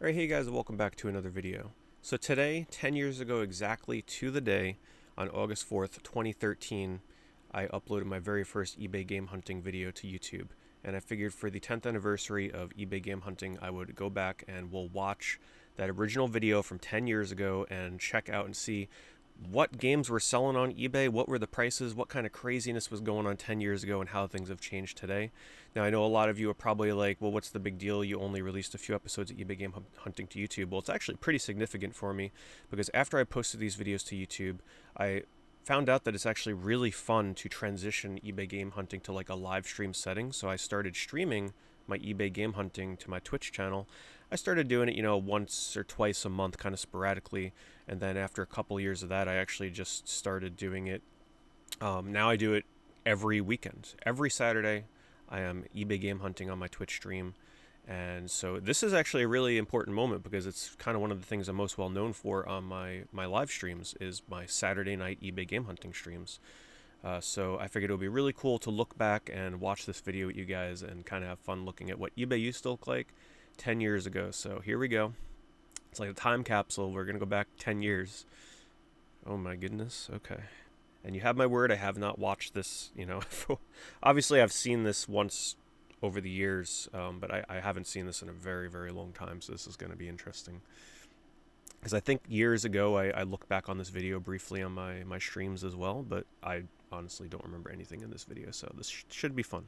Alright, hey guys, welcome back to another video. So today, 10 years ago exactly to the day, on August 4th, 2013, I uploaded my very first eBay game hunting video to YouTube. And I figured for the 10th anniversary of eBay game hunting, I would go back and we'll watch that original video from 10 years ago and check out and see what games were selling on eBay, what were the prices, what kind of craziness was going on 10 years ago, and how things have changed today. Now, I know a lot of you are probably like, well, what's the big deal? You only released a few episodes of eBay Game Hunting to YouTube. Well, it's actually pretty significant for me, because after I posted these videos to YouTube, I found out that it's actually really fun to transition eBay Game Hunting to like a live stream setting. So I started streaming my eBay Game Hunting to my Twitch channel. I started doing it, once or twice a month, kind of sporadically, and then after a couple years of that, I actually just started doing it. Now I do it every weekend. Every Saturday, I am eBay Game Hunting on my Twitch stream, and so this is actually a really important moment because it's kind of one of the things I'm most well known for on my live streams is my Saturday night eBay Game Hunting streams. So I figured it would be really cool to look back and watch this video with you guys and kind of have fun looking at what eBay used to look like 10 years ago. So here we go. It's like a time capsule. We're going to go back 10 years. Oh my goodness. Okay. And you have my word, I have not watched this, Obviously I've seen this once over the years, but I haven't seen this in a very, very long time, so this is going to be interesting. Because I think years ago I looked back on this video briefly on my streams as well, but I honestly don't remember anything in this video, so this should be fun.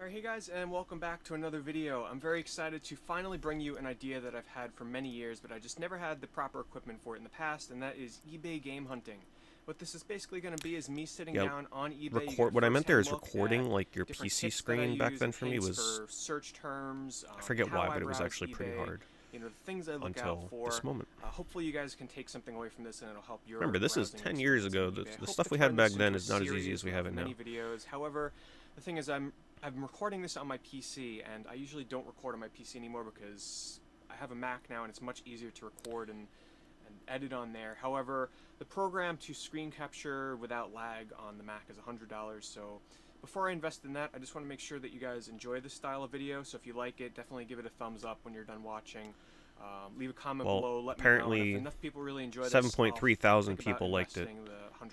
Alright, hey guys, and welcome back to another video. I'm very excited to finally bring you an idea that I've had for many years, but I just never had the proper equipment for it in the past, and that is eBay game hunting. What this is basically going to be is me sitting down on eBay. What I meant there is recording like your PC screen back then for me was search terms. I forget why, but it was actually pretty hard. The things I look until out for. This moment. Hopefully you guys can take something away from this and it'll help your Remember, this is 10 years ago. The stuff we had back then is not as easy as we have it now. Videos. However, the thing is I'm recording this on my PC, and I usually don't record on my PC anymore because I have a Mac now and it's much easier to record and edit on there. However, the program to screen capture without lag on the Mac is $100, so before I invest in that, I just want to make sure that you guys enjoy this style of video. So if you like it, definitely give it a thumbs up when you're done watching. Leave a comment below. Let apparently me know if enough people really enjoy this. 7.3 thousand people liked it. The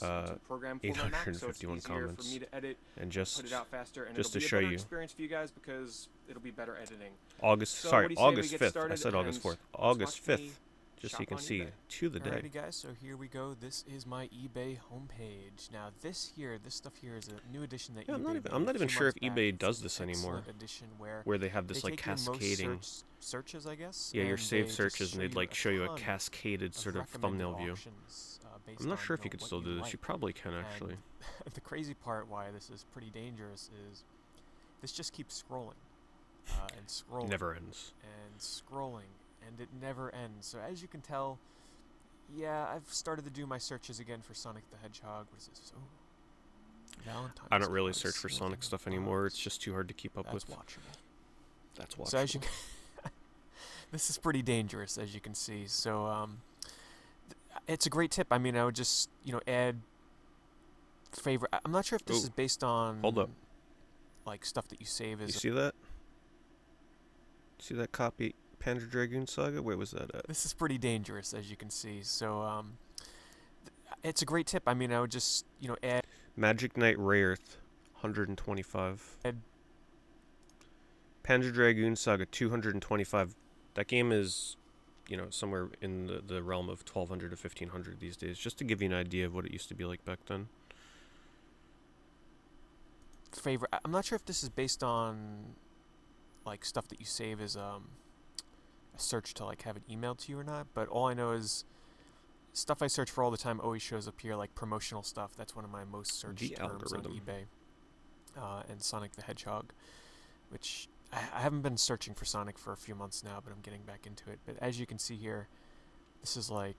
$100 program for 851 comments. For me to edit, and just put it out faster, and just it'll to be show a better you. experience for you guys because it'll be better editing. August 5th. I said August 4th. August 5th. Just so you can see to the day. Alrighty guys, so here we go. This is my eBay homepage. Now this stuff here is a new edition that I'm not even sure if eBay does this anymore. Where they have this like cascading searches, I guess. Yeah, your saved searches, and they'd like show you a cascaded sort of thumbnail view. I'm not sure if you could still do this. You probably can actually. The crazy part why this is pretty dangerous is this just keeps scrolling and scrolling. It never ends. And scrolling. And it never ends. So as you can tell, yeah, I've started to do my searches again for Sonic the Hedgehog. What is this? Oh, Valentine's. I don't really search for Sonic stuff anymore. It's just too hard to keep up with. That's watchable. So as you this is pretty dangerous, as you can see. So it's a great tip. I mean, I would just add favorite. I'm not sure if this is based on like stuff that you save as. You see that? See that copy? Panzer Dragoon Saga? Where was that at? This is pretty dangerous, as you can see. So, it's a great tip. I mean, I would just, add... Magic Knight Rayearth, 125. Panzer Dragoon Saga, 225. That game is, somewhere in the realm of 1,200 to 1,500 these days, just to give you an idea of what it used to be like back then. Favorite... I'm not sure if this is based on, like, stuff that you save as, search to like have it emailed to you or not, but all I know is stuff I search for all the time always shows up here, like promotional stuff. That's one of my most searched terms on eBay. And Sonic the Hedgehog, which I haven't been searching for Sonic for a few months now, but I'm getting back into it. But as you can see here, this is like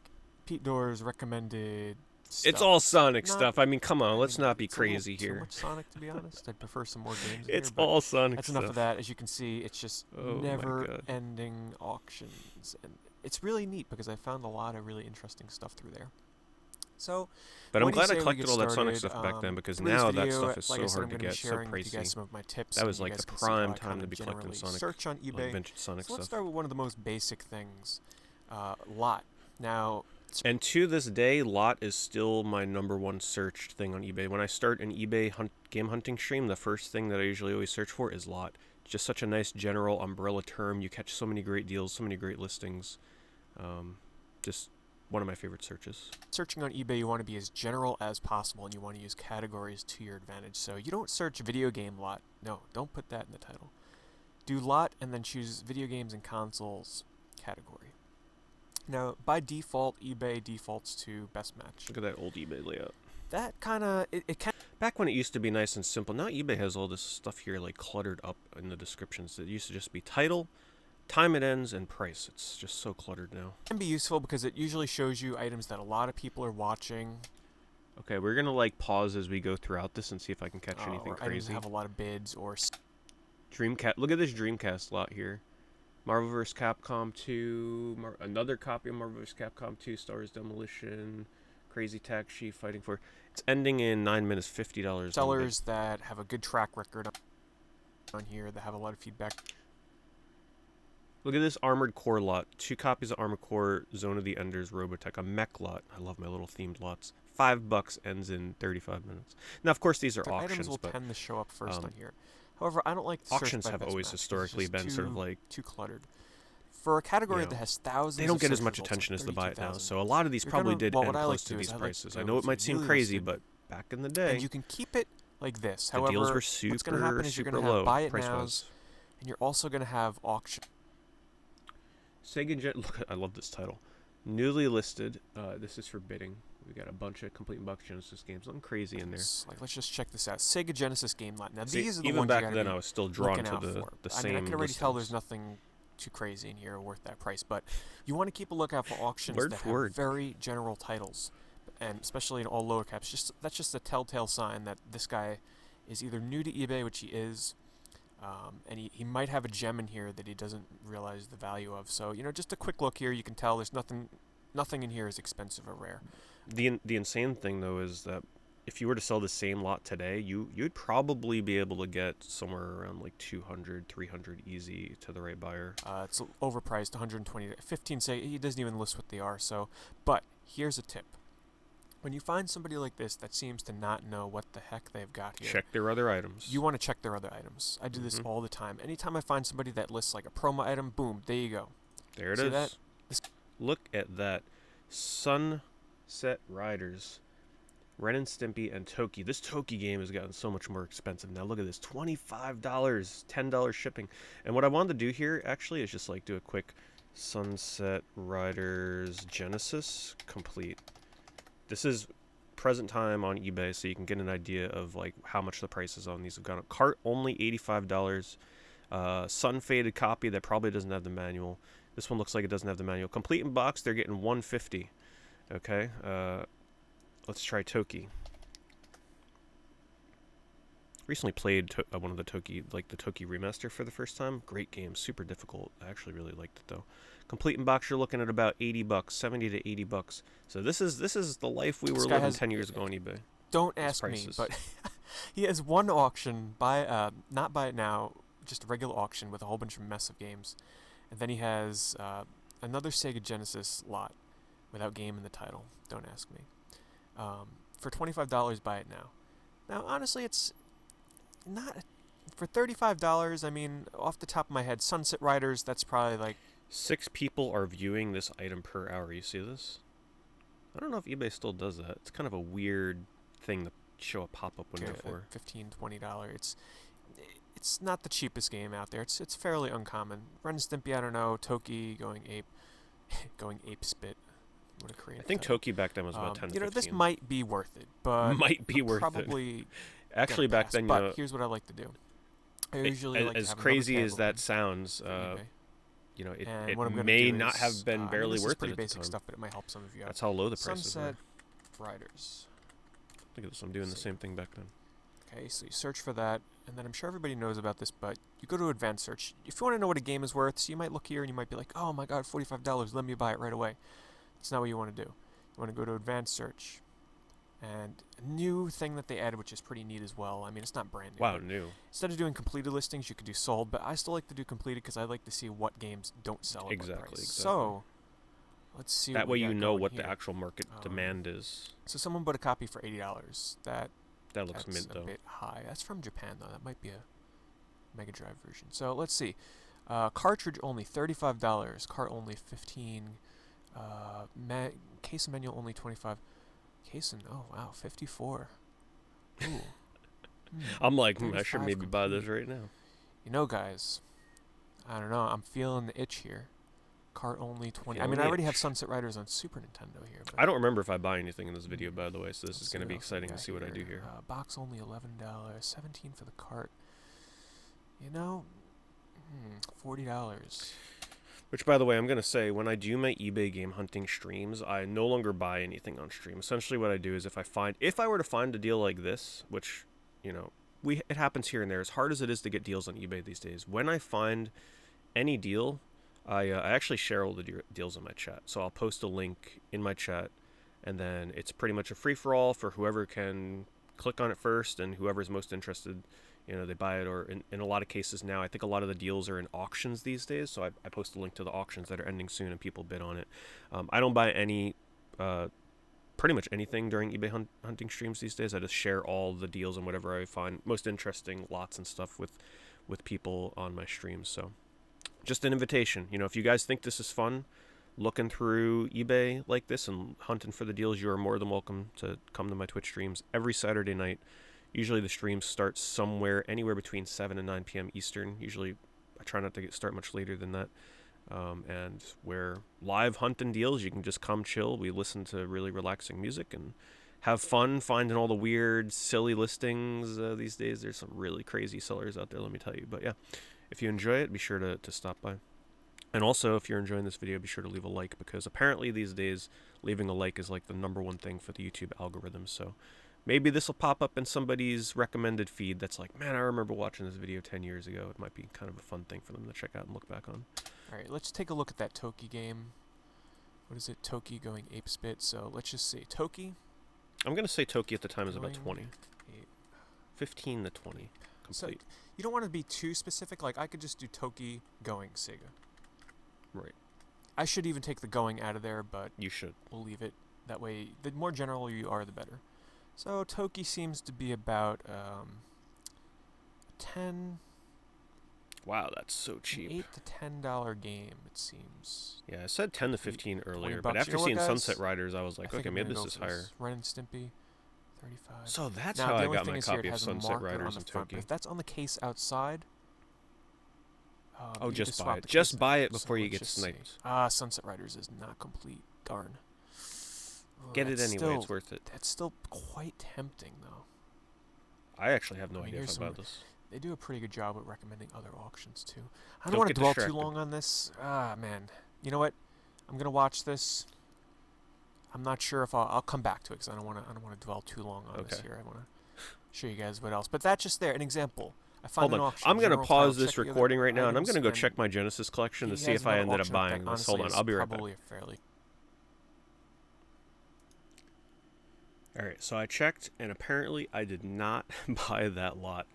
PeteDorr's recommended stuff. It's all Sonic stuff. I mean, come on, let's not be crazy here. Too much Sonic, to be honest. I'd prefer some more games. It's all Sonic that's stuff. That's enough of that. As you can see, it's just never-ending auctions, and it's really neat because I found a lot of really interesting stuff through there. So, But I'm what do you glad I say we get collected all that Sonic started? stuff back then, because For this now that video, stuff is like I so said, I'm hard to going to be get, so sharing with you guys pricey. some of my tips, That and was you like guys the can see how prime I time kind to of be collecting generally Sonic, search on like eBay. vintage Sonic So let's stuff. start with one of the most basic things, lot. Now, And to this day, lot is still my #1 searched thing on eBay. When I start an eBay game hunting stream, the first thing that I usually always search for is lot. It's just such a nice general umbrella term. You catch so many great deals, so many great listings. Just one of my favorite searches. searching on eBay, you want to be as general as possible, and you want to use categories to your advantage. So you don't search video game lot. No, don't put that in the title. Do lot and then choose video games and consoles category. Now, by default, eBay defaults to best match. Look at that old eBay layout. That kind of, it can Back when it used to be nice and simple, now eBay has all this stuff here like cluttered up in the descriptions. It used to just be title, time it ends, and price. It's just so cluttered now. be useful because it usually shows you items that a lot of people are watching. Okay, we're gonna like pause as we go throughout this and see if I can catch anything or items that crazy. have a lot of bids or Dreamcast. Look at this Dreamcast lot here. Marvel vs. Capcom 2. Another copy of Marvel vs. Capcom 2. Star Wars Demolition. Crazy Taxi Fighting for. It's ending in 9 minutes. $50. sellers that have a good track record on here that have a lot of feedback. Look at this Armored Core lot. 2 copies of Armored Core, Zone of the Enders, Robotech. A mech lot. I love my little themed lots. $5 ends in 35 minutes. Now, of course, these are Their auctions, items will but tend to show up first on here. However, I don't like to auctions search by have best always match 'cause it's historically just been sort of like too cluttered. For a category you know, that has thousands, they don't of get as search much results, attention like as the Buy It Now. 32,000, So a lot of these you're probably gonna- did well, end what I like close to to do is these I like prices. to I go know it to might seem newly crazy, listed, but back in the and day, you can keep it like this. the However, deals were what's going to happen is you're super going to have low Buy It price-wise. Nows, and you're also going to have auction. Sega Gen. Look, I love this title. Newly listed. This is for bidding. We got a bunch of complete and box Genesis games. Nothing crazy in there. Like, let's just check this out. Sega Genesis game lot. Now, See, these are the even ones back you then, gotta I be was still drawn looking to out for. the I same. mean, I can already tell there's listings. nothing too crazy in here worth that price, but you want to keep a lookout for auctions Word that for have word. very general titles, and especially in all lower caps. That's just a telltale sign that this guy is either new to eBay, which he is, and he might have a gem in here that he doesn't realize the value of. So, just a quick look here, you can tell there's nothing in here is expensive or rare. The insane thing though is that if you were to sell the same lot today, you'd probably be able to get somewhere around like 200, 300 easy to the right buyer. It's overpriced, 120, 15. Say he doesn't even list what they are. So, but here's a tip: when you find somebody like this that seems to not know what the heck they've got here, Check their other items. you want to check their other items. I do this Mhm. all the time. Anytime I find somebody that lists like a promo item, boom, there you go. There it See is. that? Look at that. Sunset Riders. Ren and Stimpy and Toki. This Toki game has gotten so much more expensive. Now look at this. $25. $10 shipping. And what I wanted to do here actually is just like do a quick Sunset Riders Genesis complete. This is present time on eBay, so you can get an idea of like how much the prices on these have gone up. Cart only $85. Sun faded copy that probably doesn't have the manual. This one looks like it doesn't have the manual. Complete in box, they're getting $150. Okay. Let's try Toki. Recently played one of the Toki, like the Toki remaster for the first time. Great game, super difficult. I actually really liked it though. Complete in box, you're looking at about $80, 70 to $80. So this is the life we were living 10 years ago on eBay. Don't ask me, but he has one auction, not Buy It Now, just a regular auction with a whole bunch of mess of games. And then he has another Sega Genesis lot without game in the title. Don't ask me. For $25, Buy It Now. Now, honestly, it's not... For $35, I mean, off the top of my head, Sunset Riders, that's probably like... 6 people are viewing this item per hour. You see this? I don't know if eBay still does that. It's kind of a weird thing to show a pop-up window for. $15, $20. It's not the cheapest game out there. It's fairly uncommon. Ren and Stimpy, I don't know. Toki going ape spit. What a creative I think title. Toki back then was about 10 to 15. This might be worth it, but might be worth it. probably Actually, gonna back pass. then, But here's what I like to do. I usually like to as have crazy another as tab that open sounds, for eBay. It What I'm gonna may do not is, have been barely this is worth pretty it at the basic time. stuff, but it might help some of you out. That's how low the prices Sunset were. Riders. Look at this. I'm doing the same thing back then. Okay, so you search for that, and then I'm sure everybody knows about this, but you go to advanced search. If you want to know what a game is worth, so you might look here and you might be like, oh my god, $45, let me buy it right away. That's not what you want to do. You want to go to advanced search, And a new thing that they added, which is pretty neat as well. I mean, it's not brand new. Wow, new. Instead of doing completed listings, you could do sold, but I still like to do completed because I like to see what games don't sell at what price. Exactly. So, let's see. That what way we you got know going what here. the actual market demand is. So someone bought a copy for $80. That looks mint, though. That's a bit high. That's from Japan, though. That might be a Mega Drive version. So let's see. Cartridge only $35. Cart only $15. Case and manual only $25. Case and oh wow, $54. Ooh. I'm like, I should maybe buy this right now. You know, guys, I don't know. I'm feeling the itch here. Cart only 20. I Feeling mean, the I already itch. have Sunset Riders on Super Nintendo here. But I don't remember if I buy anything in this video, by the way, so this is let's going to see be what else we exciting to got see what I do here. Box only $11. $17 for the cart. You know, $40. Which, by the way, I'm going to say, when I do my eBay game hunting streams, I no longer buy anything on stream. Essentially what I do is if I were to find a deal like this, which, you know, it happens here and there, as hard as it is to get deals on eBay these days, when I find any deal, I actually share all the deals in my chat. So I'll post a link in my chat, and then it's pretty much a free-for-all for whoever can click on it first, and whoever's most interested, you know, they buy it. Or in a lot of cases now, I think a lot of the deals are in auctions these days, so I post a link to the auctions that are ending soon, and people bid on it. I don't buy pretty much anything during eBay hunting streams these days. I just share all the deals and whatever I find most interesting, lots and stuff with people on my streams. So just an invitation. You know, if you guys think this is fun, looking through eBay like this and hunting for the deals, you are more than welcome to come to my Twitch streams every Saturday night. Usually the stream starts anywhere between 7 and 9 p.m. Eastern. Usually I try not to start much later than that. And we're live hunting deals. You can just come chill. We listen to really relaxing music and have fun finding all the weird, silly listings these days. There's some really crazy sellers out there, let me tell you. But yeah, if you enjoy it, be sure to stop by. And also, if you're enjoying this video, be sure to leave a like, because apparently these days, leaving a like is like the #1 thing for the YouTube algorithm. So maybe this will pop up in somebody's recommended feed that's like, man, I remember watching this video 10 years ago. It might be kind of a fun thing for them to check out and look back on. All right, let's take a look at that Toki game. What is it? Toki going ape spit. So let's just see. Toki. I'm going to say Toki at the time is about 20. Ape. 15 to 20 complete. So you don't want to be too specific. Like, I could just do Toki going Sega. Right. I should even take the going out of there, but You should. we'll leave it. That way, the more general you are, the better. So Toki seems to be about 10... Wow, that's so cheap. $8 to $10 game, it seems. Yeah, I said 10 to 15 earlier, bucks. but after You know what, seeing guys? Sunset Riders, I was I like, think okay, I'm maybe gonna this go is for higher. Ren and Stimpy, 35. So that's Now, how the I only got thing my is here, copy it of has a Sunset marker Riders on the and front, but Toki. if that's on the case outside, Oh, you just buy swap it. the Just case buy out. it before So you let's get just see. sniped. Sunset Riders is not complete. Darn. Oh, Get it that's anyway, it's still- worth it. That's still quite tempting, though. I actually have no I mean, idea if here's I bought this. They do a pretty good job at recommending other auctions, too. I Don't don't want to get dwell too distracted. long on this. Man. You know what? I'm going to watch this. I'm not sure if I'll come back to it, because I don't want to dwell too long on this Okay. here. I want to show you guys what else. But that's just there, an example. I find Hold an on. auction, I'm going to general pause title, this check the other recording right now, and I'm items, going to go and check my Genesis collection to he see has if I another ended up auction that buying this. Hold honestly on, is I'll be right back. probably a fairly Alright, so I checked, and apparently I did not buy that lot.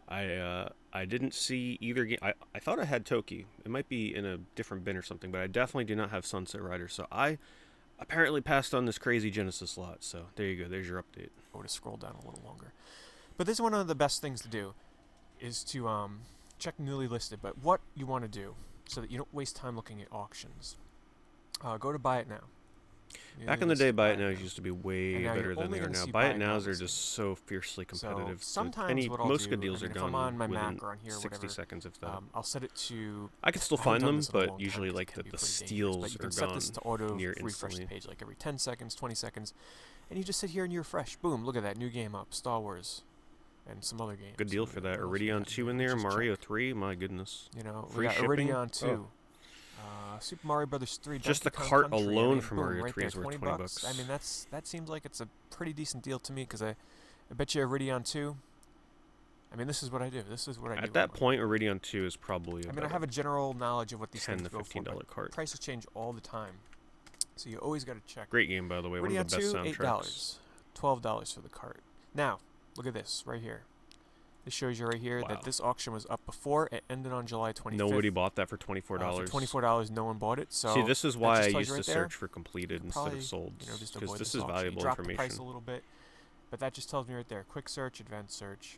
I didn't see either game. I thought I had Toki. It might be in a different bin or something, but I definitely do not have Sunset Riders. So I apparently passed on this crazy Genesis lot. So there you go. There's your update. I would have scrolled down a little longer. But this is one of the best things to do, is to check newly listed. But what you want to do, so that you don't waste time looking at auctions, go to Buy It Now. Back in the day, Buy It Nows used to be way And now better you're than only they are gonna now. see Buy Buy It It Now Nows are listings. just so fiercely competitive. So sometimes what I'll most do, good deals I are mean, if I'm done on my within Mac or on here or 60 whatever, seconds, if that. I'll set it to... I can still I haven't find done them, this in a but long time usually 'cause it like can the be pretty dangerous, steals but you are can set this gone to auto near refresh the instantly. page like every 10 seconds, 20 seconds, and you just sit here and you refresh. Boom, look at that, new game up, Star Wars, and some other games. Good deal for that. What else we Iridion got 2 in here? there, Let's just Mario check. 3, my goodness. You know, Free we got shipping? Iridion 2. Oh. Super Mario Brothers 3. Just Donkey the Kong cart Country. alone I mean, for boom, Mario right 3 there, is worth 20 $20. bucks. I mean, that seems like it's a pretty decent deal to me, because I bet you Iridion 2. I mean, this is what I do. This is what I do. At that point, Iridion 2 is probably I about mean, I have a general knowledge of what these $10 things to go for, $15 but cart. prices change all the time, so you always got to check. Great game, by the way. One Iridion of the best 2, soundtracks. $8. $12 for the cart. Now, look at this right here. This shows you right here Wow. that this auction was up before. It ended on July 25th. Nobody bought that for $24. For $24, no one bought it. So see, this is why I just used right to there. search for completed instead Probably, of sold, just because avoid this is auction. valuable You drop the price information. a little bit, but that just tells me right there. Quick search, advanced search.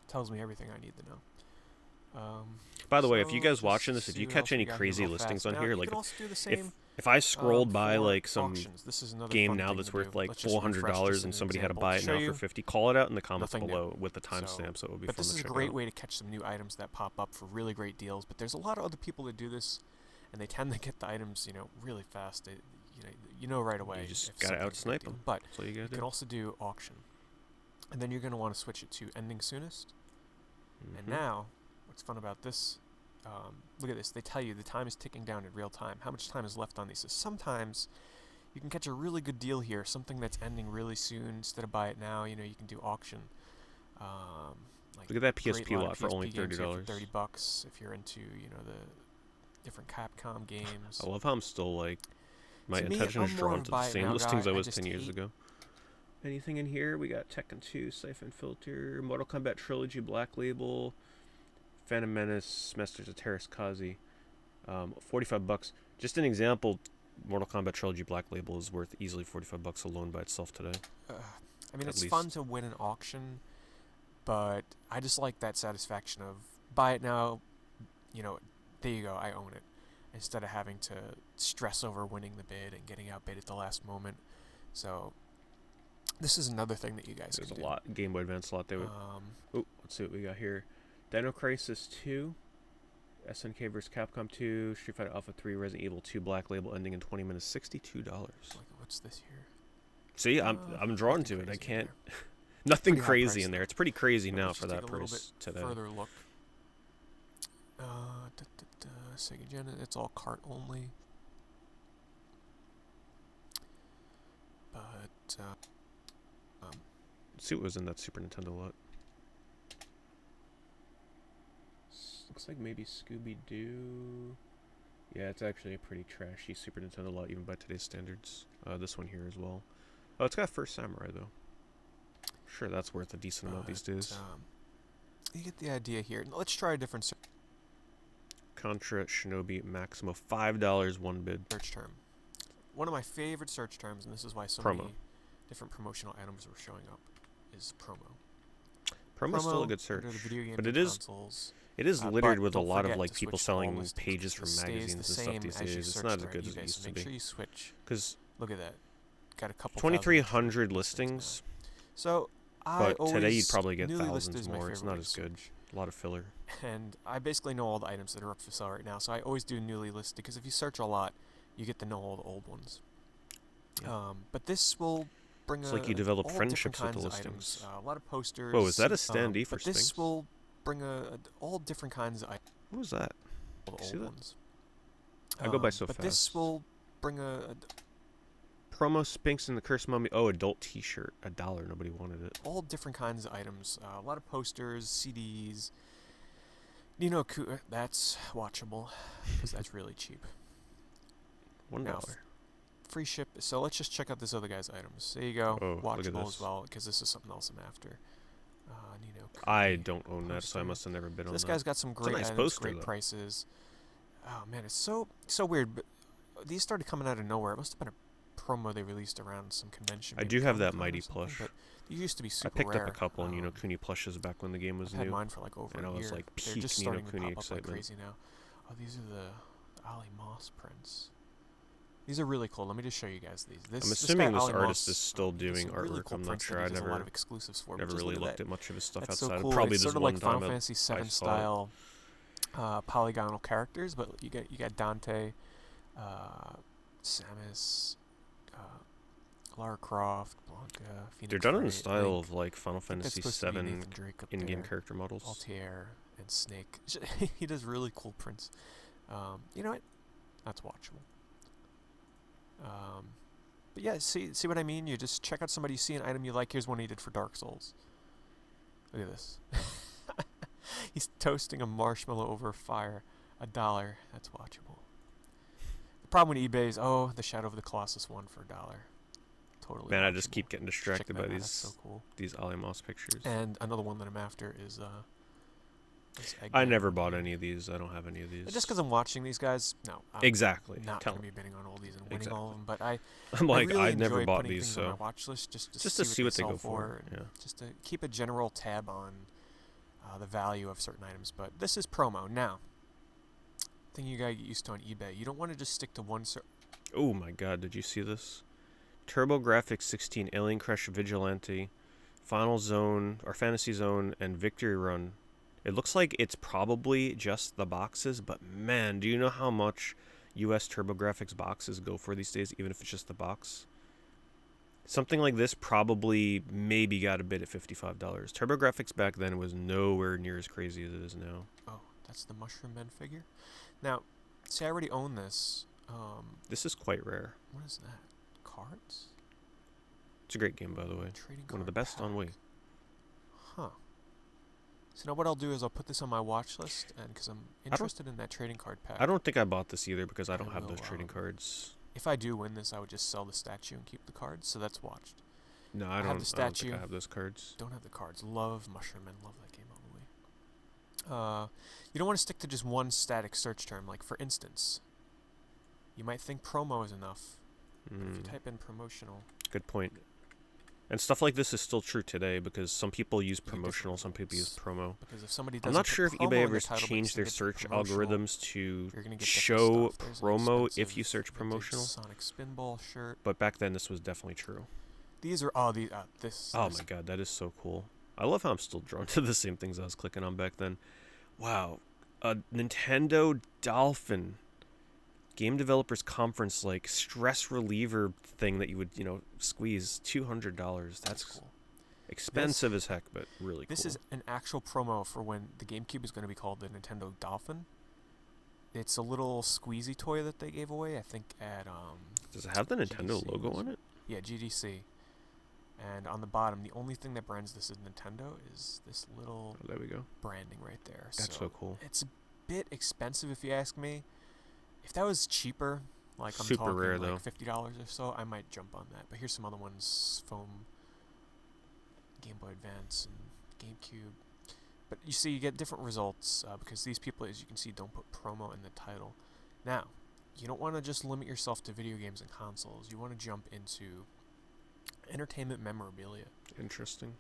Tells me everything I need to know. By the way, if so you guys just watching this, if see you what catch else we any got here crazy real listings fast. on Now, here, you like can also do the same, if I scrolled by for like some auctions. This is another game fun now thing that's to worth do. like Let's just refresh $400 just and an somebody had to example buy to it show now for you. 50, call it out in the comments Nothing new. below with the timestamp, so it would be But fun this to is a check great out. way to catch some new items that pop up for really great deals. But there's a lot of other people that do this, and they tend to get the items, really fast. They, right away. You just if gotta something's a great outsnipe deal. them. But That's all you gotta you do. can also do auction, and then you're going to want to switch it to ending soonest. And now, what's fun about this? Look at this. They tell you the time is ticking down in real time. How much time is left on these? So sometimes you can catch a really good deal here, something that's ending really soon. Instead of buy it now, you can do auction. Look at that great PSP lot lot of for PSP only games here for $30. $30 if you're into the different Capcom games. I love how I'm still like my To me, attention is I'm more drawn of to a the buy it same now listings guy. I I was just 10 years hate- ago. Anything in here? We got Tekken 2, Siphon Filter, Mortal Kombat Trilogy Black Label, Phantom Menace, Masters of Terrace Kazi. $45. Just an example, Mortal Kombat Trilogy Black Label is worth easily $45 alone by itself today. I mean, At it's fun least. to win an auction, but I just like that satisfaction of buy it now, there you go, I own it. Instead of having to stress over winning the bid and getting outbid at the last moment. So, this is another thing that you guys There's can a do. lot. Game Boy Advance slot. They would. Let's see what we got here. Dino Crisis 2, SNK vs. Capcom 2, Street Fighter Alpha 3, Resident Evil 2 Black Label ending in 20 minutes, $62. What's this here? See, I'm drawn to it. I crazy in can't. there. Nothing Pretty high crazy price, in there. though. It's pretty crazy now Let's for just that take a little price bit today. further look. Sega Gen, it's all cart only. But Let's see what was in that Super Nintendo lot. Looks like maybe Scooby-Doo. Yeah, it's actually a pretty trashy Super Nintendo lot, even by today's standards. This one here as well. Oh, it's got First Samurai, though. Sure, that's worth a decent amount these days. You get the idea here. Now, let's try a different Contra Shinobi Maximo, $5 one bid. search term. One of my favorite search terms, and this is why so Promo. many different promotional items were showing up, is promo. Promo's still a good search, under the video game but it consoles. is But littered with a don't lot of forget like to people switch all selling listings. pages from This stays magazines the and stuff same these as you days. It's search not as for good as eBay, it used so to make be. sure you switch. Because Look at that. Got a couple 2,300 listings, So I but always today you'd probably get newly thousands listed is my more. It's favorite not way as to good. search. A lot of filler. And I basically know all the items that are up for sale right now, so I always do newly listed, because if you search a lot, you get to know all the old ones. Yeah. But this will bring It's like you develop all friendships with different the kinds of listings. items. A lot of posters. Whoa, is that a standee for But this Sphinx? will bring all different kinds of items. What was that? All the See old that? ones. I go by so but fast. this will bring Promo Sphinx and the Cursed Mummy. Oh, adult T-shirt, $1. Nobody wanted it. all different kinds of items. A lot of posters, CDs. That's watchable, because that's really cheap. $1. Now, free ship. So let's just check out this other guy's items. There you go. Oh, look at Watchable this. as well, because this is something else I'm after. I don't own that, so I must have never been on This that. guy's got some great nice items, poster, great though. prices. Oh man, it's so weird. But these started coming out of nowhere. It must have been a promo they released around some convention. I maybe do have that Comic-Con or Mighty something, plush. But they used to be I super picked rare. up a couple, and Kuni plushes back when the game was I've had new. mine for like over and a I year. was like They're peak just Ni no starting to Kuni pop up like excitement. crazy now. Oh, these are the Ali Moss prints. These are really cool. Let me just show you guys these. I'm this assuming guy, this Ali artist Moss, is still does doing some really artwork. cool I'm not prints that sure. he I does a lot never of exclusives for. never Just really look at looked that. at much of his stuff That's outside. so cool. Probably It's this sort of one like time Final Fantasy VII saw it. style polygonal characters, but you got Dante, Samus, Lara Croft, Blanca, Phoenix They're done in the Wright, style Link. of like Final I think that's Fantasy supposed to be VII Nathan Drake up in-game there, character models. Altair, and Snake. He does really cool prints. You know what? That's watchable. But yeah, see what I mean? You just check out somebody, you see an item you like. Here's one he did for Dark Souls. Look at this. He's toasting a marshmallow over a fire. $1. That's watchable. The problem with eBay is, the Shadow of the Colossus one for $1. totally Man, I just watchable. keep getting Just check distracted that by out. That's so cool. these Ali Moss pictures. And another one that I'm after is this I Eggman never one bought here. any of these. I don't have any of these. Just because I'm watching these guys, no, I'm Exactly. not Tell going to me. be bidding on all these and winning Exactly. all of them. But I I'm like, really I never enjoy bought putting these, things on my so watch list just to see what they sell go for. and Yeah. just to keep a general tab on the value of certain items. But this is promo. Now, thing you gotta get used to on eBay, you don't want to just stick to one. Oh my God! Did you see this? TurboGrafx 16 Alien Crush Vigilante, Final Zone or Fantasy Zone, and Victory Run. It looks like it's probably just the boxes, but man, do you know how much US TurboGrafx boxes go for these days, even if it's just the box? Something like this probably maybe got a bid at $55. TurboGrafx back then was nowhere near as crazy as it is now. Oh, that's the Mushroom Men figure. Now, see, I already own this. This is quite rare. What is that? Cards? It's a great game, by the way. Trading One of card the best on pack. Wii. Huh. So now what I'll do is I'll put this on my watch list, and because I'm interested in that trading card pack. I don't think I bought this either because I don't have will, those trading cards. If I do win this, I would just sell the statue and keep the cards. So that's watched. No, have the I don't statue. think I have those cards. Don't have the cards. Love Mushroom Men. Love that game on the Wii. You don't want to stick to just one static search term. Like for instance, you might think promo is enough. But if you type in promotional, Good point. And stuff like this is still true today because some people use promotional, some people use promo. because if somebody I'm doesn't not put sure if promo eBay in ever their title, but changed their it's search promotional, algorithms to you're gonna get different show stuff. There's an promo if expensive you search vintage promotional. Sonic Spinball shirt. But back then, this was definitely true. These are this. Oh my God, that is so cool. I love how I'm still drawn to the same things I was clicking on back then. Wow, a Nintendo Dolphin game developers conference like stress reliever thing that you would squeeze. $200. That's cool. Expensive as heck, but really cool. This is an actual promo for when the GameCube is going to be called the Nintendo Dolphin. It's a little squeezy toy that they gave away, I think, at Does it have the Nintendo GDC logo on it? Yeah, GDC. And on the bottom, the only thing that brands this as Nintendo is this little Oh, there we go. branding right there. That's so cool. It's a bit expensive if you ask me. If that was cheaper, like I'm Super talking rare, like though. $50 or so, I might jump on that. But here's some other ones: foam, Game Boy Advance, and GameCube. But you see, you get different results because these people, as you can see, don't put promo in the title. Now, you don't want to just limit yourself to video games and consoles. You want to jump into entertainment memorabilia. Interesting.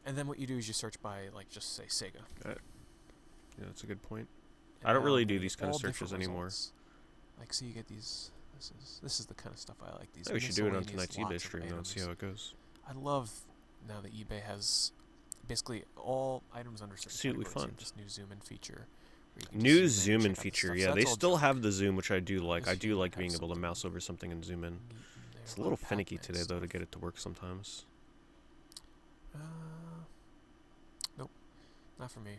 And then what you do is you search by, like, just say Sega. Yeah, that's a good point. And I don't now really you do get these kind of all searches different anymore. results. Like, so you get these. This is the kind of stuff I like. These. Yeah, we should do it on miscellaneous tonight's eBay lots of stream though and see items. how it goes. I love now that eBay has basically all items under certain Suitably categories. You fun. have this new zoom in feature. where you can New just zoom in check out the feature, stuff. yeah, So they that's all still junk. have the zoom, which I do like. This I do here like might being have able to something mouse over something and zoom in. neat in there. It's a little finicky Pac-Man today though to stuff. get it to work sometimes. Nope, not for me.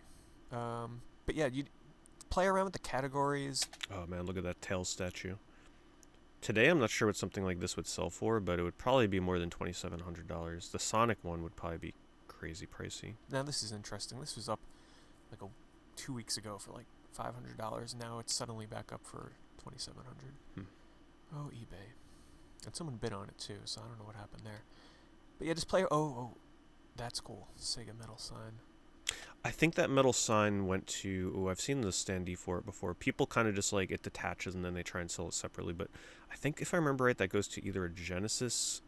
But yeah, you play around with the categories. Oh man, look at that Tails statue. Today I'm not sure what something like this would sell for, but it would probably be more than $2,700. The Sonic one would probably be crazy pricey. Now this is interesting. This was up like 2 weeks ago for like $500. Now it's suddenly back up for $2,700. Oh, eBay. And someone bid on it too, so I don't know what happened there. But yeah, just play. Oh, that's cool. Sega metal sign. I think that metal sign went to. Oh, I've seen the standee for it before. People kind of just like it detaches and then they try and sell it separately. But I think if I remember right, that goes to either a Genesis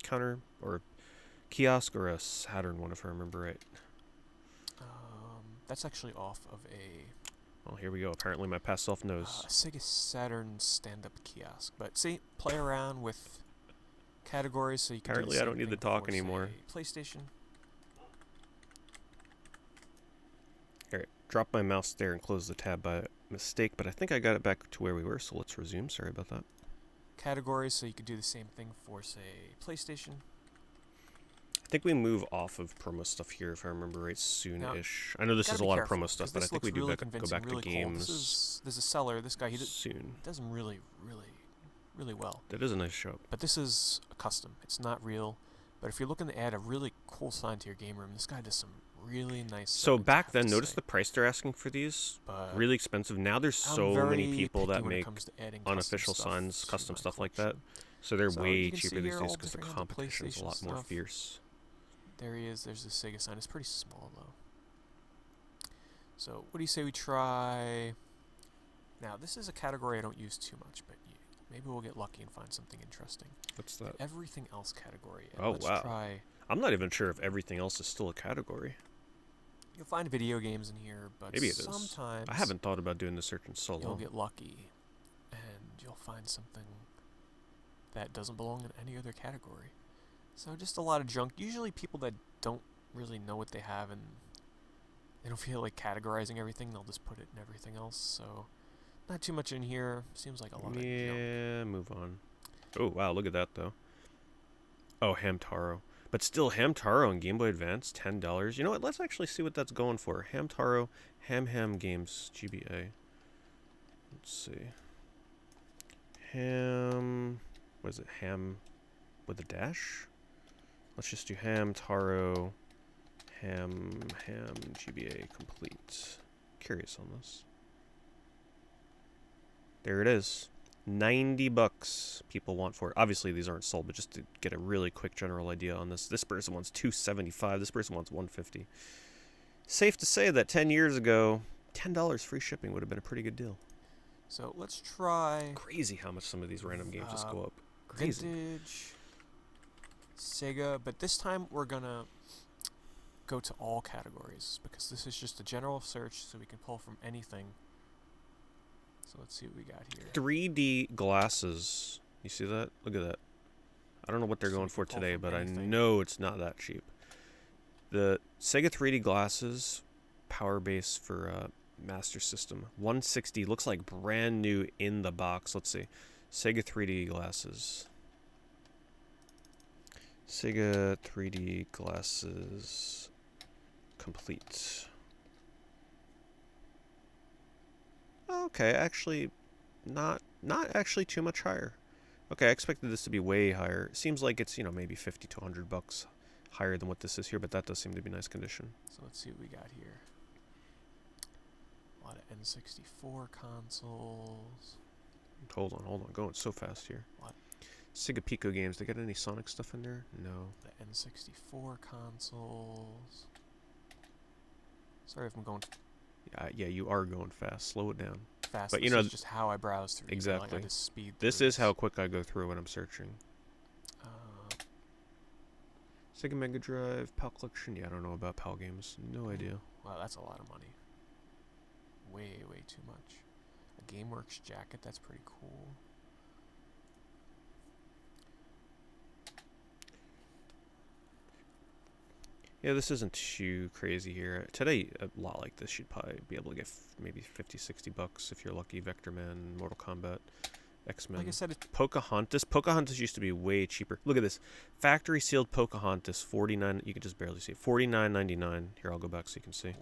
counter or kiosk or a Saturn one, if I remember right. That's actually off of a Well, here we go. Apparently, my past self knows. Sega Saturn stand-up kiosk. But see, play around with categories so you can. Apparently, do the I don't same need to thing talk for, anymore. say, PlayStation. Alright, drop my mouse there and close the tab by mistake, but I think I got it back to where we were, so let's resume. Sorry about that. Categories so you could do the same thing for, say, PlayStation. I think we move off of promo stuff here, if I remember right, soon-ish. I know this Gotta is a be lot careful, of promo stuff, 'cause but I this think we looks do really go convincing, back to really cool. games There's a seller. This guy, he soon. does them really well. That is a nice shop. But this is a custom. It's not real. But if you're looking to add a really cool sign to your game room, this guy does some really nice. So signs, I back have then, to notice say. the price they're asking for these. But Really expensive. Now there's I'm so many very people picky that when it make comes to adding unofficial custom signs, stuff custom to my stuff like that. collection. So they're So you way can cheaper see these here days all because the different kinds of competition's a PlayStation lot more stuff. fierce. There he is. There's the Sega sign. It's pretty small though. So what do you say we try? Now this is a category I don't use too much, but maybe we'll get lucky and find something interesting. What's that? Everything else category. And Oh, let's wow. try. I'm not even sure if everything else is still a category. You'll find video games in here, but Maybe it is. sometimes I haven't thought about doing the search in so you'll long. get lucky, and you'll find something that doesn't belong in any other category. So just a lot of junk. Usually people that don't really know what they have and they don't feel like categorizing everything, they'll just put it in everything else. So not too much in here. Seems like a lot of junk. Yeah, move on. Oh, wow, look at that, though. Oh, Hamtaro. But still, Hamtaro and Game Boy Advance, $10. You know what? Let's actually see what that's going for. Hamtaro, Ham Games, GBA. Let's see. Ham... What is it? Ham with a dash? Let's just do Hamtaro, Ham, GBA complete. Curious on this. There it is. $90 people want for it. Obviously these aren't sold, but just to get a really quick general idea on this. This person wants $275. This person wants $150. Safe to say that 10 years ago, $10 free shipping would have been a pretty good deal. So let's try Crazy how much some of these random games just go up. Crazy. vintage Sega, but this time we're gonna go to all categories because this is just a general search, so we can pull from anything. So let's see what we got here. 3D glasses. You see that? Look at that. I don't know what they're So going we for can pull today, from but anything. I know it's not that cheap. The Sega 3D glasses, power base for Master System, 160. Looks like brand new in the box. Let's see. Sega 3D glasses. Sega 3D glasses complete. Okay, actually, not actually too much higher. Okay, I expected this to be way higher. It seems like it's, maybe $50 to $100 higher than what this is here, but that does seem to be nice condition. So let's see what we got here. A lot of N64 consoles. Hold on, going so fast here. What? Sega Pico games, they got any Sonic stuff in there? No. The N64 consoles. Sorry if I'm going Yeah, you are going fast. Slow it down. fast. But This is just how I browse through. Exactly. Like I just speed This through is how quick I go through when I'm searching. Sega Mega Drive, PAL Collection. Yeah, I don't know about PAL games. No idea. Wow, that's a lot of money. Way too much. A GameWorks jacket, that's pretty cool. Yeah, this isn't too crazy here. Today, a lot like this, you'd probably be able to get maybe $50-$60 if you're lucky. Vector Man, Mortal Kombat, X-Men. Like I said, Pocahontas. Pocahontas used to be way cheaper. Look at this. Factory sealed Pocahontas, 49. You can just barely see it. $49.99. Here, I'll go back so you can see.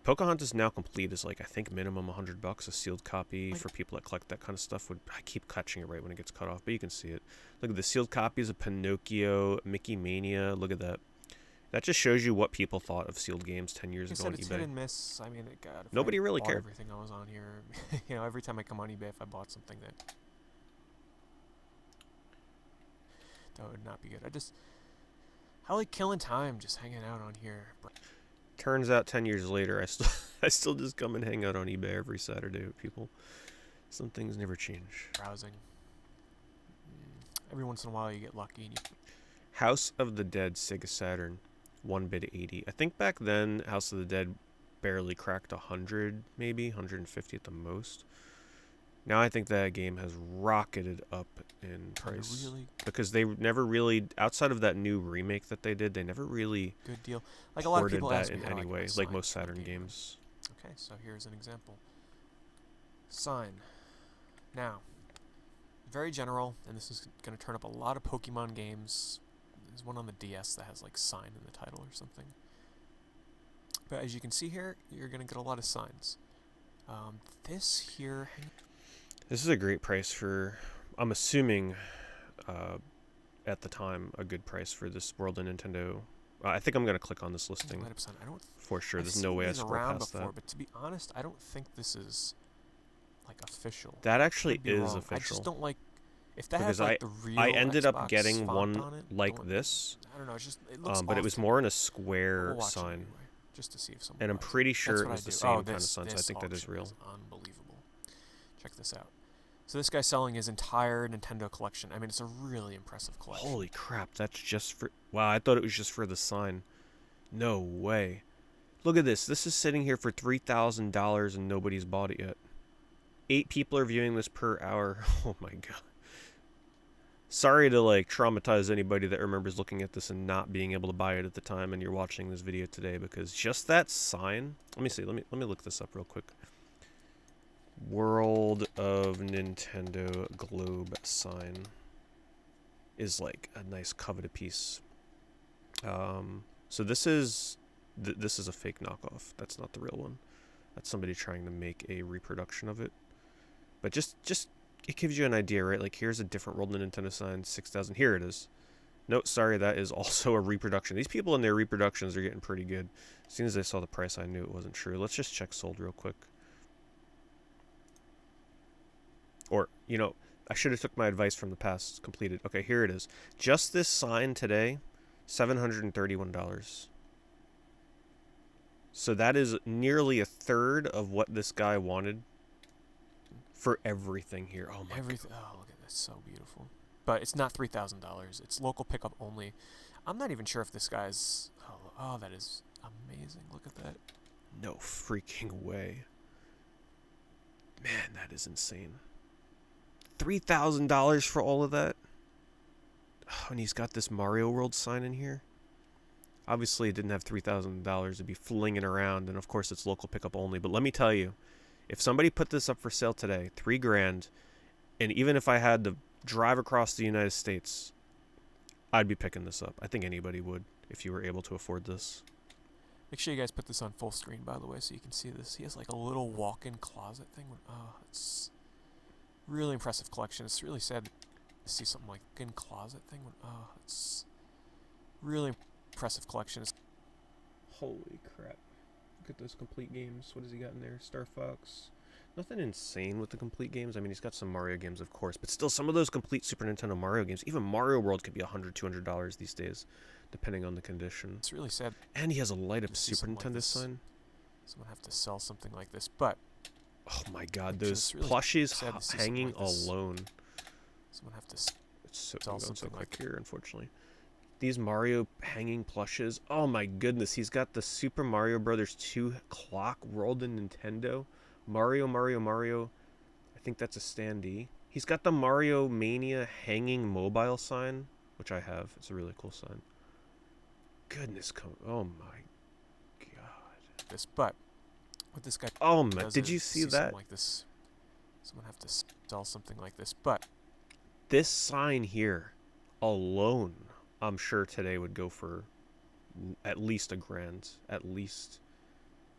Pocahontas now complete is like, I think, minimum $100. A sealed copy for people that collect that kind of stuff. I keep catching it right when it gets cut off, but you can see it. Look at the sealed copies of Pinocchio, Mickey Mania. Look at that. That just shows you what people thought of sealed games 10 years ago on it's eBay. hit and miss. I mean, God, if Nobody I really bought cared. Everything I was on here, every time I come on eBay, if I bought something that would not be good. I like killing time, just hanging out on here. Turns out 10 years later, I still just come and hang out on eBay every Saturday with people. Some things never change. Browsing. Every once in a while, you get lucky. And House of the Dead Sega Saturn, 1-bit 80. I think back then, House of the Dead barely cracked 100, maybe 150 at the most. Now I think that game has rocketed up in price. really Because they never really, outside of that new remake that they did, they never really good deal. Like a lot of ported people that ask me in how do I any get way, my like signs most for a Saturn game. games. Okay, so here's an example. Sign. Now, very general, and this is going to turn up a lot of Pokemon games. There's one on the DS that has like sign in the title or something. But as you can see here, you're going to get a lot of signs. This here... This is a great price for, I'm assuming, at the time, a good price for this World of Nintendo. I think I'm going to click on this listing I don't for sure. I've There's no seen way I these scroll around past before, that. but to be honest, I don't think this is like official. That actually Could be is wrong. official. I just don't like If that had because like the real I ended up Xbox getting font one on it, like this, I don't know. It looks but it off was to more me. in a But square we'll watch it sign, anyway, just to see if someone and I'm buys it. pretty sure That's it what I was the do. same Oh, kind of sign, so I this think that is auction real. is unbelievable. Check this out. So this guy's selling his entire Nintendo collection. I mean, it's a really impressive collection. Holy crap, that's just for... Wow, I thought it was just for the sign. No way. Look at this. This is sitting here for $3,000 and nobody's bought it yet. 8 people are viewing this per hour. Oh my god. Sorry to like traumatize anybody that remembers looking at this and not being able to buy it at the time and you're watching this video today, because just that sign... Let me see. Let me look this up real quick. World of Nintendo globe sign is like a nice coveted piece. So this is this is a fake knockoff. That's not the real one. That's somebody trying to make a reproduction of it. But just it gives you an idea, right? Like here's a different World of Nintendo sign, 6,000. Here it is. No, sorry, that is also a reproduction. These people in their reproductions are getting pretty good. As soon as I saw the price, I knew it wasn't true. Let's just check sold real quick. Or, you know, I should have took my advice from the past. Completed. Okay, here it is. Just this sign today, $731. So that is nearly a third of what this guy wanted for everything here. Oh my god. Oh, look at this. So beautiful. But it's not $3,000. It's local pickup only. I'm not even sure if this guy's... Oh, that is amazing. Look at that. No freaking way. Man, that is insane. $3,000 for all of that? Oh, and he's got this Mario World sign in here. Obviously, it didn't have $3,000 to be flinging around, and of course, it's local pickup only. But let me tell you, if somebody put this up for sale today, $3,000, and even if I had to drive across the United States, I'd be picking this up. I think anybody would if you were able to afford this. Make sure you guys put this on full screen, by the way, so you can see this. He has like a little walk-in closet thing. Oh, it's really impressive collection. It's really sad to see something like in closet thing. Oh, it's really impressive collection. Holy crap. Look at those complete games. What has he got in there? Star Fox. Nothing insane with the complete games. I mean, he's got some Mario games, of course, but still, some of those complete Super Nintendo Mario games, even Mario World could be $100, $200 these days, depending on the condition. It's really sad. And he has a light-up Super Nintendo like sign. Someone have to sell something like this, but... Oh my god, those really plushies hanging like alone. Someone have to it's so sell going so something quick like here, unfortunately. These Mario hanging plushes. Oh my goodness, he's got the Super Mario Brothers 2 clock World in Nintendo. Mario. I think that's a standee. He's got the Mario Mania hanging mobile sign, which I have. It's a really cool sign. Goodness, oh my god. this, but what this guy oh my, does did you is see that? like this. Someone have to sell something like this, but this sign here alone, I'm sure today would go for at least $1,000, at least.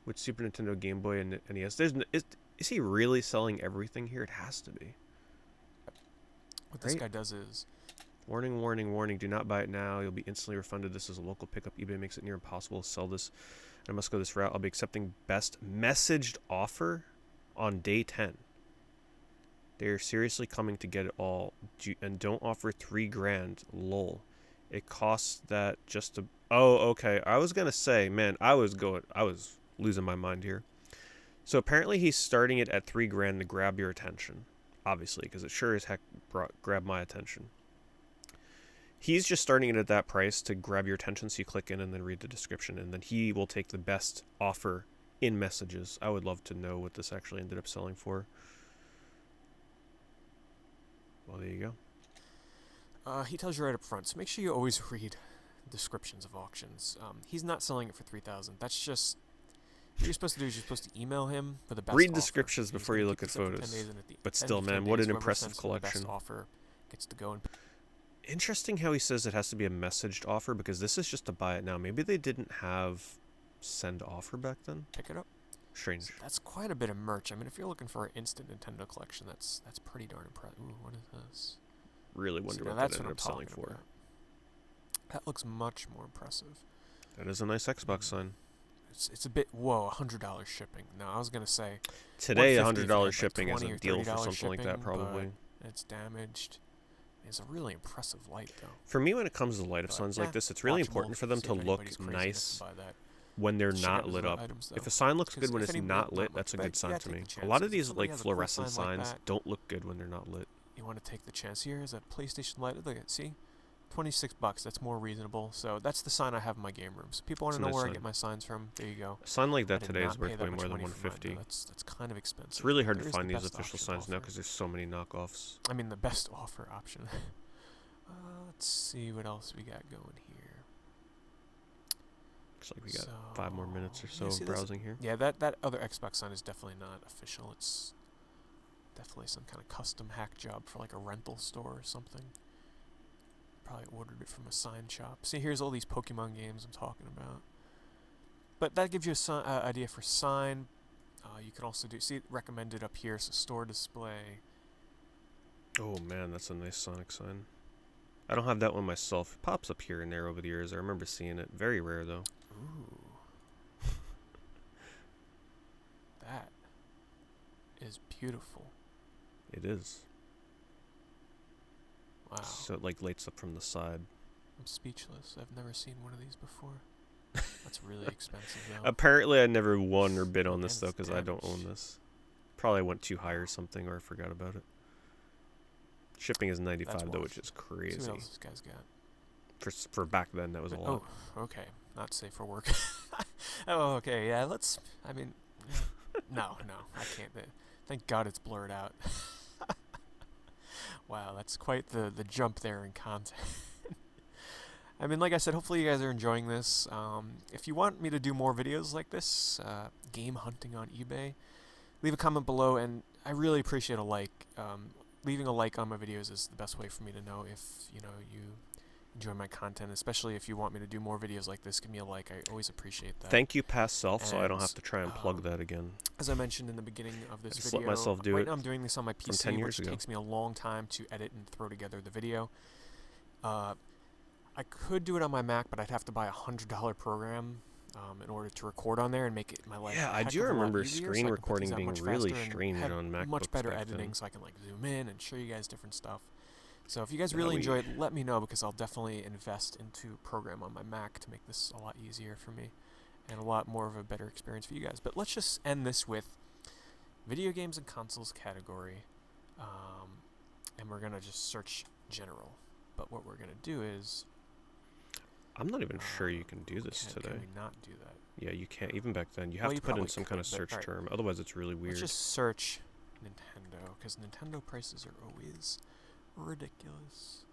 With Super Nintendo, Game Boy, and NES, is he really selling everything here? It has to be. What this guy does is... Warning, warning, warning. Do not buy it now. You'll be instantly refunded. This is a local pickup. eBay makes it near impossible to sell this. I must go this route. I'll be accepting best messaged offer on day 10. They're seriously coming to get it all. And don't offer $3,000. Lol. It costs that just to... Oh, okay. I was going to say, man, I was losing my mind here. So apparently he's starting it at $3,000 to grab your attention. Obviously, because it sure as heck grabbed my attention. He's just starting it at that price to grab your attention, so you click in and then read the description, and then he will take the best offer in messages. I would love to know what this actually ended up selling for. Well, there you go. He tells you right up front, so make sure you always read descriptions of auctions. He's not selling it for $3,000. That's just... What you're supposed to do is you're supposed to email him for the best Read offer. descriptions before you look at photos. But still, man, what an impressive collection. Best offer gets to go and... Interesting how he says it has to be a messaged offer, because this is just to buy it now. Maybe they didn't have send offer back then. Pick it up. Strange. So that's quite a bit of merch. I mean, if you're looking for an instant Nintendo collection, that's pretty darn impressive. Ooh, what is this? Really wonder what that ended up selling for. That looks much more impressive. That is a nice Xbox sign. It's a bit... Whoa, $100 shipping. No, I was going to say... Today, $100 shipping is a deal for something like that, probably. It's damaged. It's a really impressive light, though. For me, when it comes to light of But, signs like this, it's really important for them to look nice when they're not lit up. If a sign looks good when it's not lit, that's a good sign to me. A lot of these like fluorescent signs don't look good when they're not lit. You want to take the chance. Here is a PlayStation light. Look at, see, $26. That's more reasonable. So that's the sign I have in my game rooms. People want to know where I get my signs from. There you go. A sign like that today is worth way more than $150. That's kind of expensive. It's really hard to find these official signs now because there's so many knockoffs. I mean, the best offer option. Let's see what else we got going here. Looks like we got 5 more minutes or so of browsing here. Yeah, that other Xbox sign is definitely not official. It's definitely some kind of custom hack job for like a rental store or something. Probably ordered it from a sign shop. See, here's all these Pokemon games I'm talking about. But that gives you an idea for sign. You can also do, see, recommended up here, so store display. Oh man, that's a nice Sonic sign. I don't have that one myself. It pops up here and there over the years. I remember seeing it. Very rare though. Ooh. That is beautiful. It is. Wow. So it like lights up from the side. I'm speechless. I've never seen one of these before. That's really expensive though. Apparently I never won or bid on this though because I don't own this. Probably went too high or something, or I forgot about it. Shipping is $95 though, which is crazy. See what else this guy's got. For back then, that was a lot. Oh, okay. Not safe for work. Oh, okay. Yeah, let's. I mean, no, I can't. Thank God it's blurred out. Wow, that's quite the jump there in content. I mean, like I said, hopefully you guys are enjoying this. If you want me to do more videos like this, game hunting on eBay, leave a comment below, and I really appreciate a like. Leaving a like on my videos is the best way for me to know if you enjoy my content, especially if you want me to do more videos like this. Give me a like. I always appreciate that. Thank you, past self, so I don't have to try and plug that again. As I mentioned in the beginning of this just video, let myself do right it now I'm doing this on my PC, 10 years which ago. takes me a long time to edit and throw together the video. I could do it on my Mac, but I'd have to buy a $100 program in order to record on there and make it my life. Yeah, I do remember screen recording being really strange on MacBooks. Much better editing, so I can like zoom in and show you guys different stuff. So if you guys really enjoy it, let me know, because I'll definitely invest into a program on my Mac to make this a lot easier for me and a lot more of a better experience for you guys. But let's just end this with video games and consoles category, and we're gonna just search general. But what we're gonna do is, I'm not even sure you can do this today. Can we not do that? Yeah, you can't. Even back then, you have to put in some kind of search term. Otherwise, it's really weird. Let's just search Nintendo, because Nintendo prices are always ridiculous.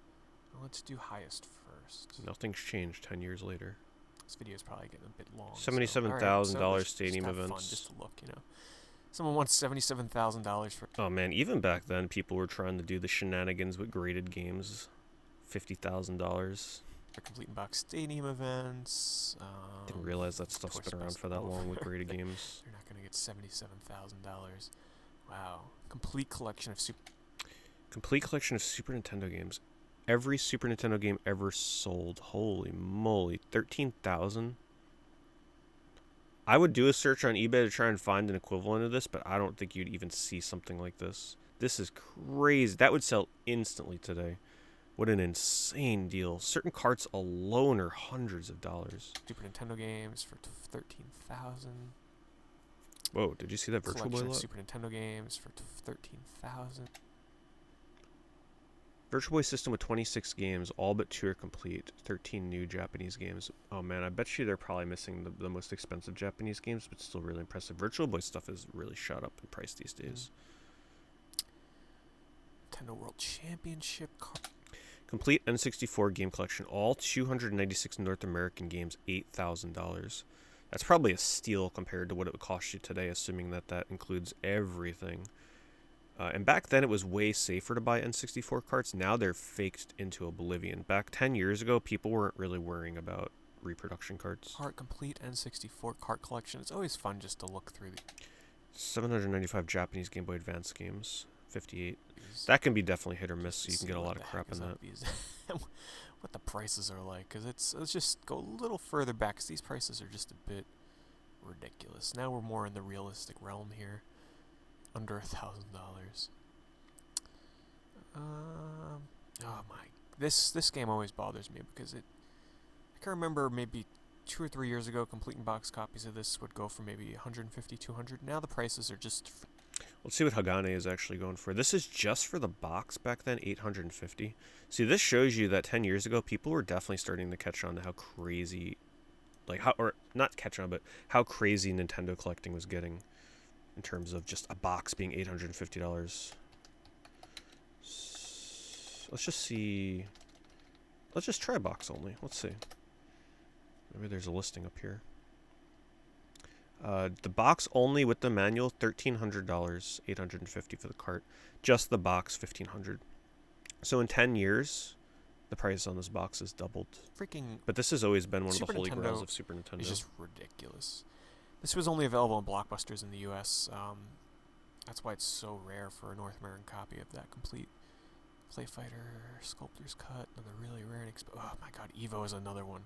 Well, let's do highest first. Nothing's changed 10 years later. This video is probably getting a bit long. $77,000 stadium events. Fun just to look, Someone wants $77,000 for. Oh man, even back then, people were trying to do the shenanigans with graded games. $50,000. For complete box stadium events. Didn't realize that stuff's been around for that long with graded games. You're not gonna get $77,000. Wow. Complete collection of Super Nintendo games. Every Super Nintendo game ever sold. Holy moly. 13,000. I would do a search on eBay to try and find an equivalent of this, but I don't think you'd even see something like this. This is crazy. That would sell instantly today. What an insane deal. Certain carts alone are hundreds of dollars. Super Nintendo games for $13,000. Whoa, did you see that Virtual Boy lot? Super Nintendo games for $13,000. Virtual Boy system with 26 games, all but 2 are complete. 13 new Japanese games. Oh man, I bet you they're probably missing the most expensive Japanese games, but still really impressive. Virtual Boy stuff is really shot up in price these days. Nintendo World Championship card. Complete N64 game collection, all 296 North American games, $8,000. That's probably a steal compared to what it would cost you today, assuming that includes everything. And back then, it was way safer to buy N64 carts. Now they're faked into oblivion. Back 10 years ago, people weren't really worrying about reproduction carts. Complete N64 cart collection. It's always fun just to look through the 795 Japanese Game Boy Advance games, 58. That can be definitely hit or miss, so you can get a lot of crap in that. What the prices are like, because let's just go a little further back, because these prices are just a bit ridiculous. Now we're more in the realistic realm here, under $1,000. Oh my, this game always bothers me because I can remember maybe 2 or 3 years ago, completing box copies of this would go for maybe 150, 200. Now the prices are just. Let's see what Hagane is actually going for. This is just for the box back then, 850. See, this shows you that 10 years ago, people were definitely starting to catch on to how crazy, like how, or not catch on, but how crazy Nintendo collecting was getting in terms of just a box being $850. Let's just see. Let's just try box only. Let's see. Maybe there's a listing up here. The box only with the manual, $1,300, $850 for the cart. Just the box, $1,500. So in 10 years, the price on this box has doubled. Freaking. But this has always been one of Super the holy Nintendo grails of Super Nintendo. It's just ridiculous. This was only available in Blockbusters in the U.S. That's why it's so rare for a North American copy of that complete Play Fighter Sculptor's Cut. Another really rare and oh my god, Evo is another one.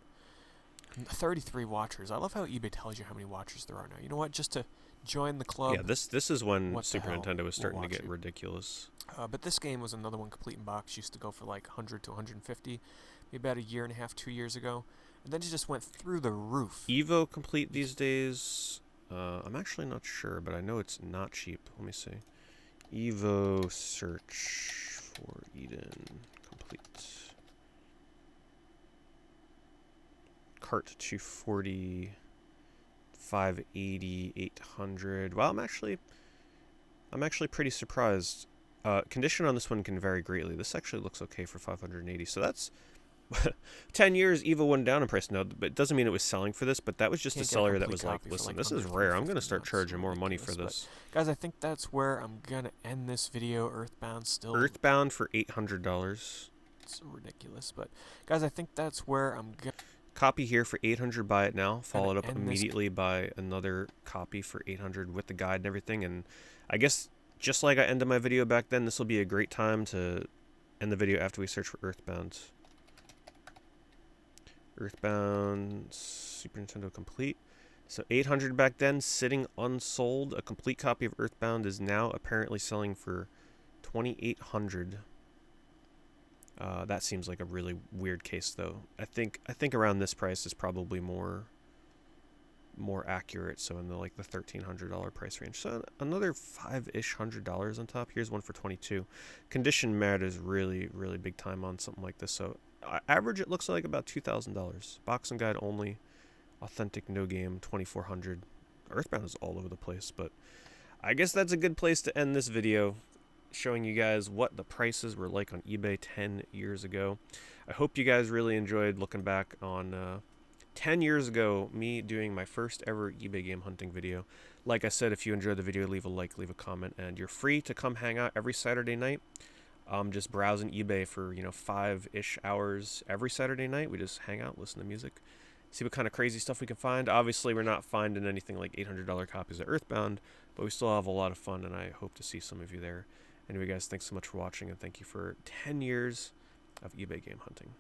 33 watchers. I love how eBay tells you how many watchers there are now. You know what? Just to join the club. Yeah, this is when Super hell? Nintendo was starting to get it. ridiculous. But this game was another one complete in box. Used to go for like 100 to 150, maybe about a year and a half, 2 years ago, and then it just went through the roof. Evo complete these days. I'm actually not sure, but I know it's not cheap. Let me see. Evo search for Eden complete. Cart 240, 580, 800. Well, I'm actually pretty surprised. Condition on this one can vary greatly. This actually looks okay for 580. So that's 10 years. Evo went down in price. No, but it doesn't mean it was selling for this. But that was just a seller that was like, listen, this is rare. I'm gonna start charging more money for this. Guys, I think that's where I'm gonna end this video. Earthbound still. Earthbound for $800. It's ridiculous, but guys, I think that's where I'm gonna. Copy here for 800. Buy it now. Followed up immediately by another copy for 800 with the guide and everything. And I guess just like I ended my video back then, this will be a great time to end the video after we search for Earthbound. Earthbound Super Nintendo complete. So 800 back then, sitting unsold. A complete copy of Earthbound is now apparently selling for 2,800. That seems like a really weird case, though. I think around this price is probably more accurate. So in the like the $1,300 price range. So another $500 on top. Here's one for 22. Condition matters really big time on something like this. So average it looks like about $2,000. Box and guide only. Authentic no game 2,400. Earthbound is all over the place, but I guess that's a good place to end this video, showing you guys what the prices were like on eBay 10 years ago. I hope you guys really enjoyed looking back on 10 years ago, me doing my first ever eBay game hunting video. Like I said, if you enjoyed the video, leave a like, leave a comment, and you're free to come hang out every Saturday night. Just browsing eBay for 5-ish hours every Saturday night. We just hang out, listen to music, see what kind of crazy stuff we can find. Obviously, we're not finding anything like $800 copies of Earthbound, but we still have a lot of fun, and I hope to see some of you there. Anyway, guys, thanks so much for watching, and thank you for 10 years of eBay game hunting.